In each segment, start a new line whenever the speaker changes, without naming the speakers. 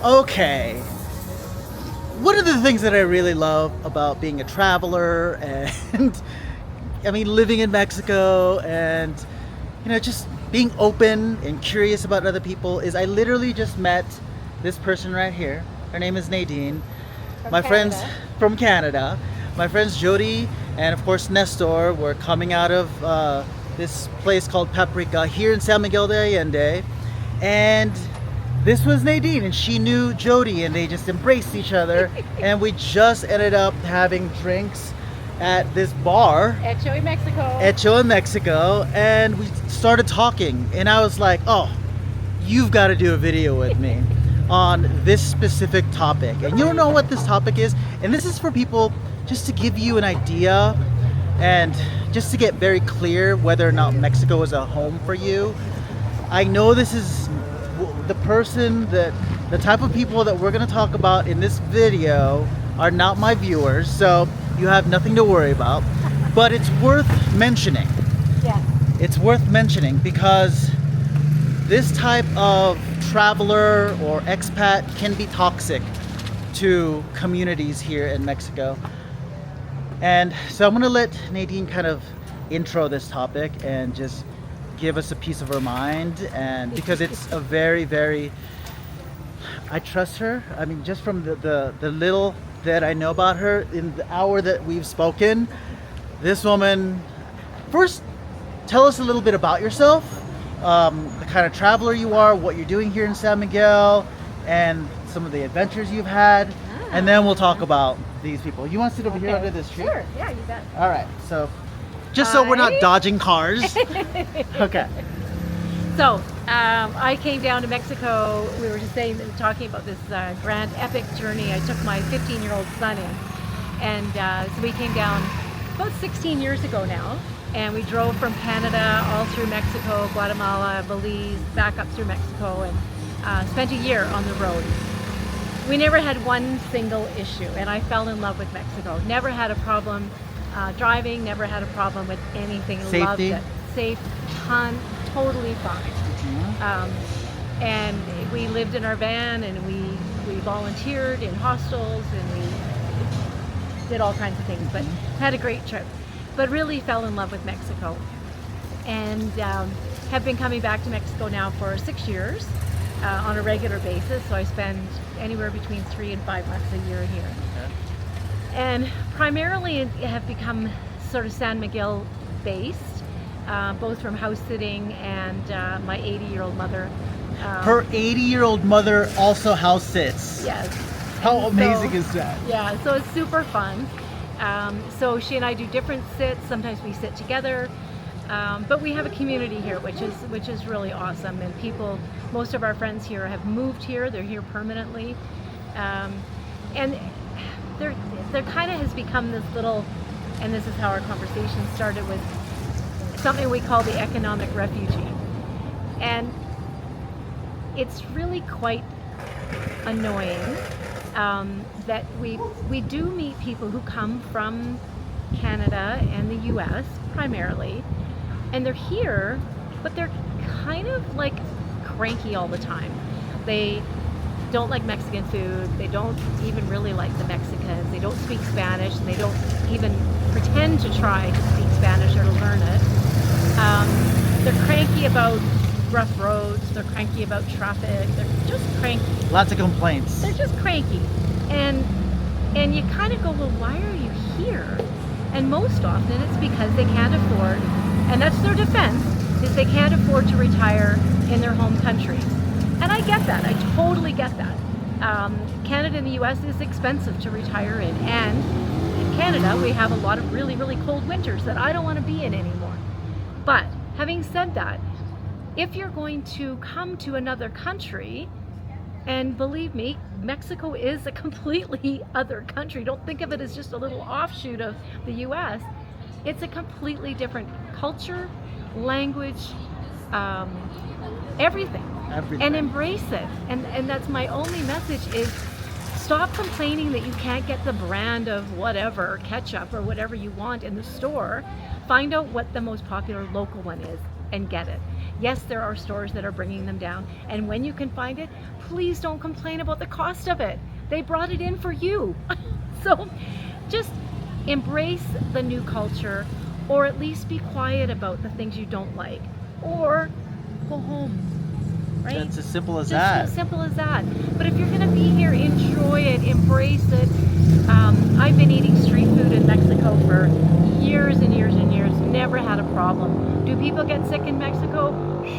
Okay. One of the things that I really love about being a traveler and I mean living in Mexico and just being open and curious about other people is I literally just met this person right here. Her name is Nadine. My friends
Canada.
from Canada. My friends Jody and of course Nestor were coming out of this place called Paprika here in San Miguel de Allende. And this was Nadine, and she knew Jody, and they just embraced each other. And we just ended up having drinks at this bar,
Echo in Mexico.
Echo in Mexico, and we started talking. And I was like, "Oh, you've got to do a video with me on this specific topic." And you don't know what this topic is, and this is for people just to give you an idea and just to get very clear whether or not Mexico is a home for you. I know this is the type of people that we're going to talk about in this video are not my viewers, so you have nothing to worry about. But it's worth mentioning.
Yeah.
It's worth mentioning because this type of traveler or expat can be toxic to communities here in Mexico. And so I'm going to let Nadine kind of intro this topic and just give us a piece of her mind, and because it's a very I trust her. I mean, just from the little that I know about her in the hour that we've spoken, this woman. First, tell us a little bit about yourself, the kind of traveler you are, what you're doing here in San Miguel, and some of the adventures you've had, and then we'll talk about these people. You want to sit over here under this tree?
Sure, yeah, you bet.
All right, so just so we're not dodging cars. Okay.
So, I came down to Mexico. We were just talking about this grand epic journey I took my 15-year-old son in. And so we came down about 16 years ago now. And we drove from Canada all through Mexico, Guatemala, Belize, back up through Mexico, and spent a year on the road. We never had one single issue, and I fell in love with Mexico. Never had a problem driving, never had a problem with anything.
Safety?
Loved it. Safe, totally fine. And we lived in our van, and we volunteered in hostels, and we did all kinds of things, but had a great trip. But really fell in love with Mexico, and have been coming back to Mexico now for 6 years on a regular basis. So I spend anywhere between 3 and 5 months a year here.
Okay.
And primarily have become sort of San Miguel based, both from house sitting and my 80-year-old mother.
Her 80-year-old mother also house sits.
Yes.
How
And
amazing
so,
is that?
Yeah, so it's super fun. So she and I do different sits. Sometimes we sit together, but we have a community here, which is really awesome. And most of our friends here have moved here. They're here permanently, and there kind of has become this little, and this is how our conversation started, with something we call the economic refugee. And it's really quite annoying that we do meet people who come from Canada and the US primarily, and they're here, but they're kind of like cranky all the time. They don't like Mexican food. They don't even really like the Mexicans. They don't speak Spanish, and they don't even pretend to try to speak Spanish or to learn it. They're cranky about rough roads. They're cranky about traffic. They're just cranky.
Lots of complaints.
They're just cranky. And you kind of go, well, why are you here? And most often it's because they can't afford, and that's their defense, is they can't afford to retire in their home countries. And I get that. I totally get that. Canada and the US is expensive to retire in. And in Canada, we have a lot of really, really cold winters that I don't want to be in anymore. But having said that, if you're going to come to another country, and believe me, Mexico is a completely other country. Don't think of it as just a little offshoot of the US. It's a completely different culture, language, everything. And embrace it. And that's my only message, is stop complaining that you can't get the brand of whatever, ketchup or whatever you want in the store. Find out what the most popular local one is and get it. Yes, there are stores that are bringing them down. And when you can find it, please don't complain about the cost of it. They brought it in for you. So just embrace the new culture, or at least be quiet about the things you don't like, or go home. Right?
It's as simple as
Just
that.
as simple as that. But if you're going to be here, enjoy it, embrace it. I've been eating street food in Mexico for years and years and years, never had a problem. Do people get sick in Mexico?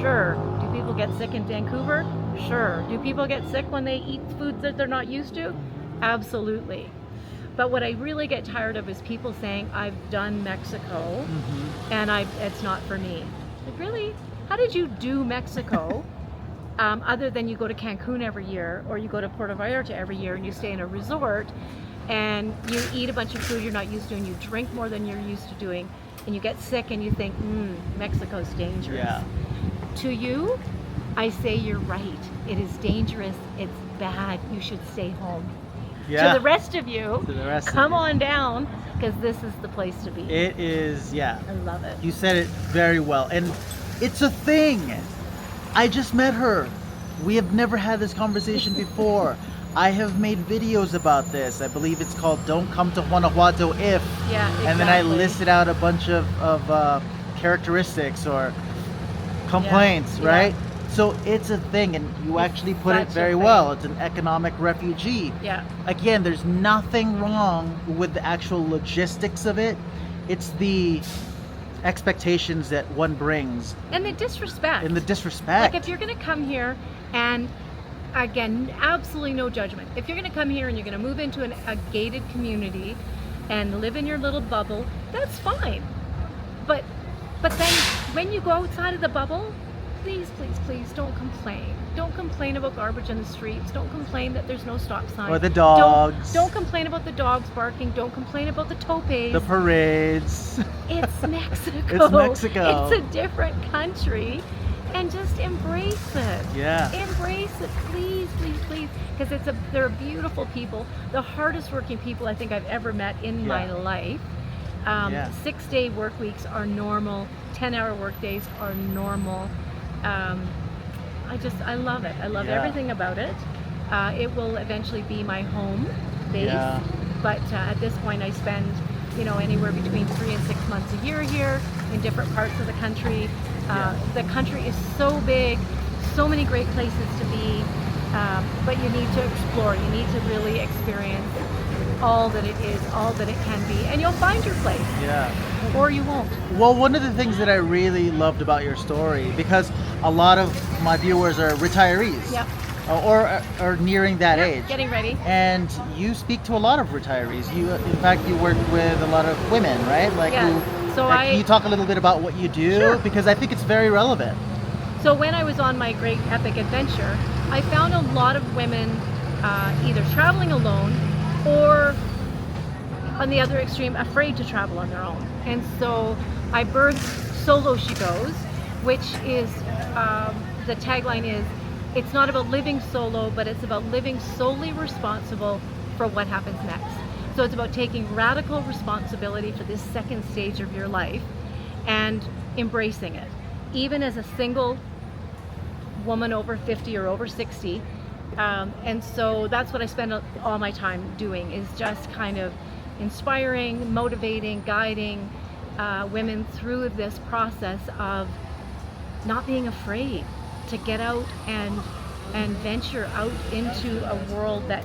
Sure. Do people get sick in Vancouver? Sure. Do people get sick when they eat foods that they're not used to? Absolutely. But what I really get tired of is people saying, I've done Mexico and it's not for me. Like, really? How did you do Mexico? Other than you go to Cancun every year, or you go to Puerto Vallarta every year and you stay in a resort and you eat a bunch of food you're not used to, and you drink more than you're used to doing, and you get sick and you think, Mexico's dangerous.
Yeah.
To you, I say you're right. It is dangerous. It's bad. You should stay home.
Yeah.
To the rest of you, come
you.
on down, because this is the place to be.
It is, yeah.
I love it.
You said it very well. And it's a thing. I just met her. We have never had this conversation before. I have made videos about this. I believe it's called Don't Come to Guanajuato If.
Yeah, exactly.
And then I listed out a bunch of characteristics or complaints,
Yeah.
right? So it's a thing, and you actually put it
such a
very
thing.
well. It's an economic refugee.
Yeah.
Again, there's nothing wrong with the actual logistics of it. It's the expectations that one brings
And the disrespect.
and the disrespect.
Like, if you're going to come here, and again, absolutely no judgment. If you're going to come here and you're going to move into a gated community and live in your little bubble, that's fine. But then when you go outside of the bubble, please, please, please don't complain. Don't complain about garbage in the streets. Don't complain that there's no stop sign.
Or the dogs.
Don't complain about the dogs barking. Don't complain about the topes.
The parades.
It's Mexico.
It's Mexico.
It's a different country. And just embrace it.
Yeah.
Embrace it, please, please, please. Because they're beautiful people. The hardest working people I think I've ever met in my life. 6-day work weeks are normal. 10-hour work days are normal. I love it. I love everything about it. It will eventually be my home base.
Yeah.
But at this point I spend, anywhere between 3 and 6 months a year here in different parts of the country. The country is so big, so many great places to be, but you need to explore. You need to really experience all that it is, all that it can be, and you'll find your place.
Yeah.
Or you won't.
Well, one of the things that I really loved about your story, because a lot of my viewers are retirees.
Yep.
Or nearing that age.
Getting ready.
And you speak to a lot of retirees. In fact, you work with a lot of women, right? Like, can you talk a little bit about what you do?
Sure.
Because I think it's very relevant.
So when I was on my great epic adventure, I found a lot of women either traveling alone or, on the other extreme, afraid to travel on their own. And so I birthed Solo She Goes, which is, the tagline is, it's not about living solo, but it's about living solely responsible for what happens next. So it's about taking radical responsibility for this second stage of your life and embracing it. Even as a single woman over 50 or over 60. And so that's what I spend all my time doing, is just kind of inspiring, motivating, guiding women through this process of not being afraid to get out and venture out into a world that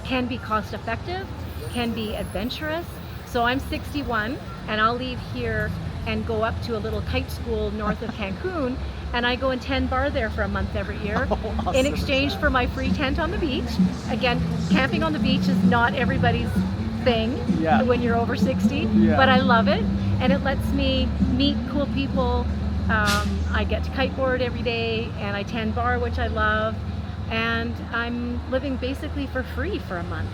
can be cost effective, can be adventurous. So I'm 61 and I'll leave here and go up to a little kite school north of Cancun, and I go and tend bar there for a month every year.
Awesome.
In exchange for my free tent on the beach. Again, camping on the beach is not everybody's thing when you're over 60, but I love it, and it lets me meet cool people. I get to kiteboard every day, and I tend bar, which I love, and I'm living basically for free for a month.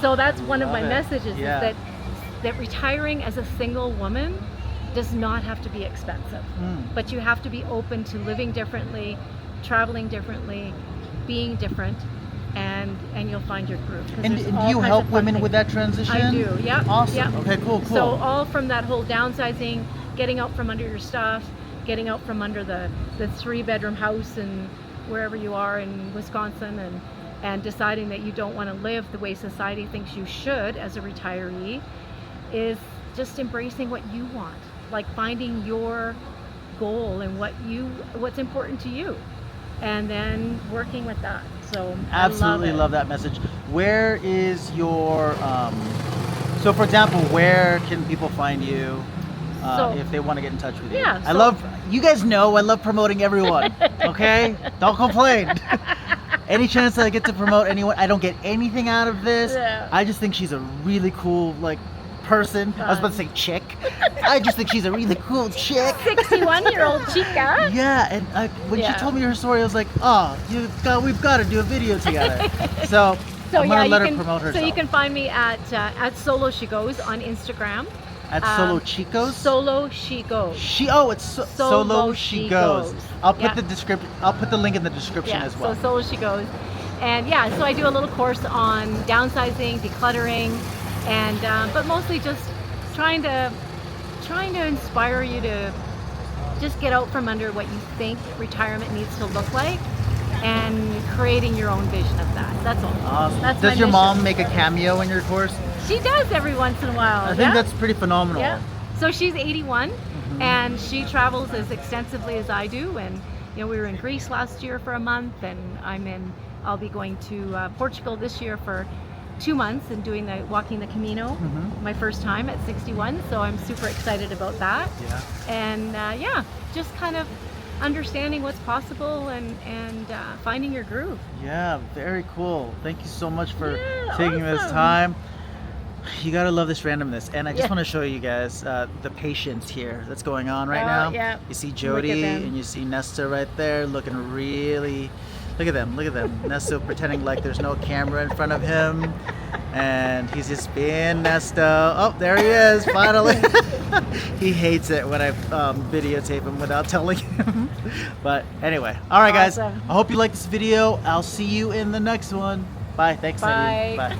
So that's one of my messages, is that retiring as a single woman does not have to be expensive, but you have to be open to living differently, traveling differently, being different, and you'll find your groove.
And do you help women with that transition?
I do, yeah.
Awesome.
Yeah.
Okay, cool.
So all from that whole downsizing, getting out from under your stuff, getting out from under the 3-bedroom house and wherever you are in Wisconsin, and deciding that you don't want to live the way society thinks you should as a retiree, is just embracing what you want, like finding your goal and what's important to you, and then working with that. So
Absolutely love that message. Where is your so for example, where can people find you if they want to get in touch with you?
Yeah,
I love, you guys know I love promoting everyone. Okay, don't complain. Any chance that I get to promote anyone, I don't get anything out of this.
Yeah.
I just think she's a really cool person. I was about to say chick. I just think she's a really cool chick.
61-year-old chica.
Yeah, and when she told me her story, I was like, oh, we've got to do a video together. So I'm gonna let her promote herself.
So you can find me at Solo She Goes on Instagram.
At Solo Chicos?
Solo She Goes.
It's Solo She Goes. I'll put the link in the description as well.
So Solo She Goes. And yeah, so I do a little course on downsizing, decluttering, and but mostly just trying to inspire you to just get out from under what you think retirement needs to look like, and creating your own vision of that. That's all.
Awesome.
That's
Does
my
your
mission.
mom make a cameo in your course?
She does every once in a while.
I think that's pretty phenomenal.
Yeah. So she's 81, and she travels as extensively as I do. And we were in Greece last year for a month, and I'll be going to Portugal this year for 2 months and walking the Camino, my first time at 61. So I'm super excited about that.
Yeah.
And just kind of understanding what's possible and finding your groove.
Yeah, very cool. Thank you so much for taking this time. You gotta love this randomness, and I just want to show you guys the patience here that's going on right now.
Yeah.
You see Jody and you see Nesta right there, looking really. Look at them. Nesta pretending like there's no camera in front of him, and he's just being Nesta. Oh, there he is, finally. He hates it when I videotape him without telling him. But anyway, all right, guys. I hope you like this video. I'll see you in the next one. Bye. Thanks, Nadine. Bye.